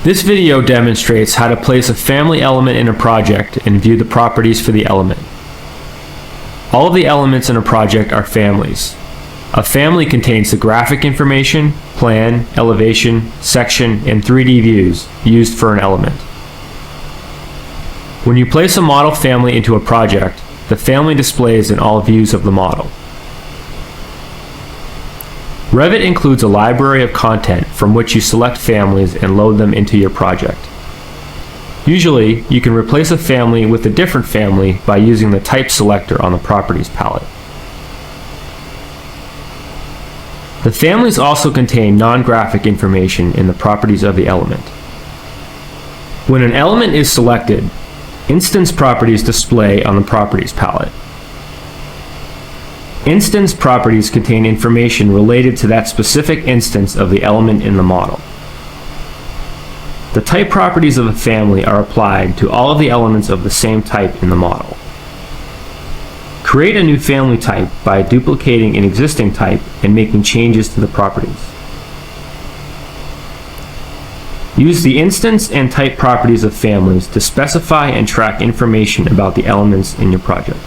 This video demonstrates how to place a family element in a project and view the properties for the element. All of the elements in a project are families. A family contains the graphic information, plan, elevation, section, and 3D views used for an element. When you place a model family into a project, the family displays in all views of the model. Revit includes a library of content from which you select families and load them into your project. Usually, you can replace a family with a different family by using the type selector on the Properties palette. The families also contain non-graphic information in the properties of the element. When an element is selected, instance properties display on the Properties palette. Instance properties contain information related to that specific instance of the element in the model. The type properties of a family are applied to all of the elements of the same type in the model. Create a new family type by duplicating an existing type and making changes to the properties. Use the instance and type properties of families to specify and track information about the elements in your project.